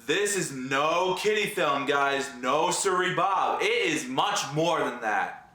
This is no kiddie film, guys. No siree Bob. It is much more than that.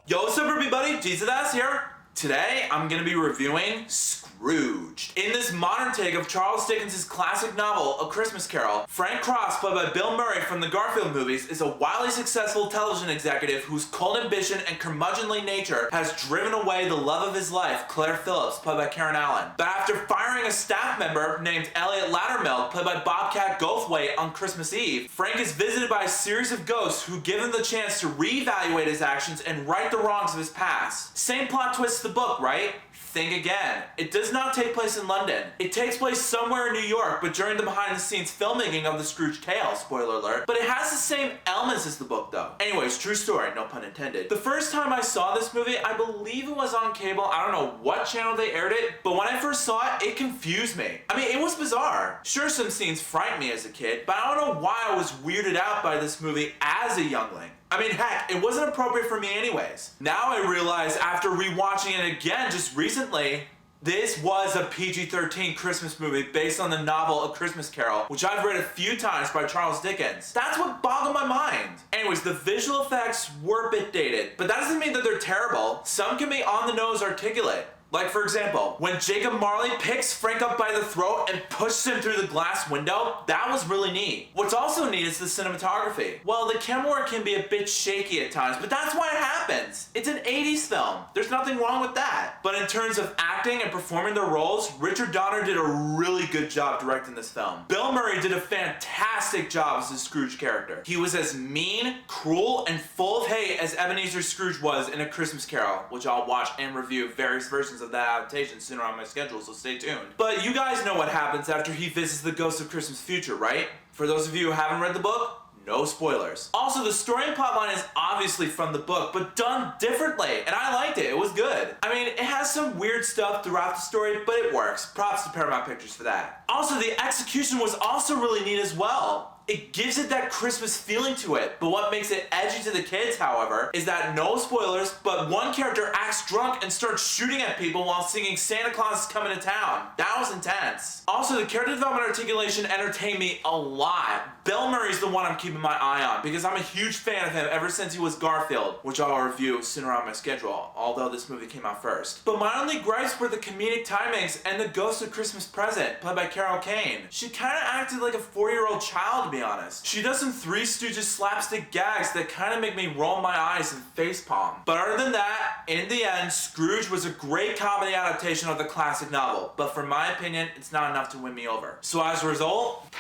Yo, what's up everybody? Jesus Ass here. Today, I'm gonna be reviewing Scrooged. In this modern take of Charles Dickens' classic novel, A Christmas Carol, Frank Cross, played by Bill Murray from the Garfield movies, is a wildly successful television executive whose cold ambition and curmudgeonly nature has driven away the love of his life, Claire Phillips, played by Karen Allen. But after firing a staff member named Elliot Lattermilk, played by Bobcat Goldthwait, on Christmas Eve, Frank is visited by a series of ghosts who give him the chance to reevaluate his actions and right the wrongs of his past. Same plot twist to the book, right? Think again. It does not take place in London. It takes place somewhere in New York, but during the behind-the-scenes filmmaking of the Scrooge tale, spoiler alert. But it has the same elements as the book, though. Anyways, true story, no pun intended. The first time I saw this movie, I believe it was on cable. I don't know what channel they aired it, but when I first saw it, it confused me. I mean, it was bizarre. Sure, some scenes frightened me as a kid, but I don't know why I was weirded out by this movie as a youngling. I mean, heck, it wasn't appropriate for me anyways. Now I realize after rewatching it again just recently, this was a PG-13 Christmas movie based on the novel A Christmas Carol, which I've read a few times by Charles Dickens. That's what boggled my mind. Anyways, the visual effects were a bit dated, but that doesn't mean that they're terrible. Some can be on the nose articulate. Like, for example, when Jacob Marley picks Frank up by the throat and pushes him through the glass window, that was really neat. What's also neat is the cinematography. Well, the camera work can be a bit shaky at times, but that's why it happens. It's an 80s film. There's nothing wrong with that. But in terms of acting and performing their roles, Richard Donner did a really good job directing this film. Bill Murray did a fantastic job as the Scrooge character. He was as mean, cruel, and full of hate as Ebenezer Scrooge was in A Christmas Carol, which I'll watch and review various versions of that adaptation sooner on my schedule, so stay tuned. But you guys know what happens after he visits the ghost of Christmas future, right? For those of you who haven't read the book, no spoilers. Also, the story and plotline is obviously from the book, but done differently, and I liked it. It was good. I mean, it has some weird stuff throughout the story, but it works. Props to Paramount Pictures for that. Also, the execution was also really neat as well. It gives it that Christmas feeling to it, but what makes it edgy to the kids, however, is that, no spoilers, but one character acts drunk and starts shooting at people while singing Santa Claus is Coming to Town. That was intense. Also, the character development articulation entertained me a lot. Bill Murray's the one I'm keeping my eye on, because I'm a huge fan of him ever since he was Garfield, which I'll review sooner on my schedule, although this movie came out first. But my only gripes were the comedic timings and the Ghost of Christmas Present, played by Carol Kane. She kinda acted like a 4-year-old child, to be honest. She does some Three Stooges slapstick gags that kinda make me roll my eyes and facepalm. But other than that, in the end, Scrooge was a great comedy adaptation of the classic novel, but for my opinion, it's not enough to win me over. So as a result,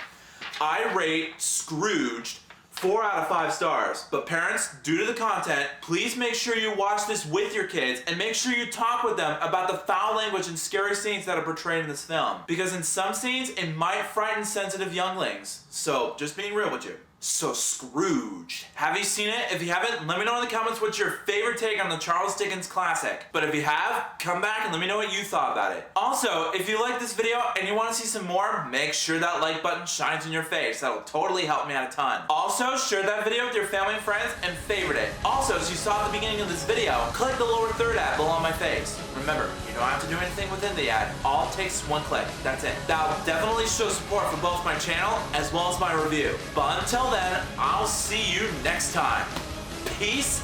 I rate Scrooged 4 out of 5 stars. But parents, due to the content, please make sure you watch this with your kids and make sure you talk with them about the foul language and scary scenes that are portrayed in this film. Because in some scenes, it might frighten sensitive younglings. So, just being real with you. So, Scrooge. Have you seen it? If you haven't, let me know in the comments what's your favorite take on the Charles Dickens classic. But if you have, come back and let me know what you thought about it. Also, if you like this video and you want to see some more, make sure that like button shines in your face. That'll totally help me out a ton. Also, share that video with your family and friends and favorite it. Also, as you saw at the beginning of this video, click the lower third ad below my face. Remember, you don't have to do anything within the ad. All it takes is one click. That's it. That'll definitely show support for both my channel as well as my review. But until then, I'll see you next time. Peace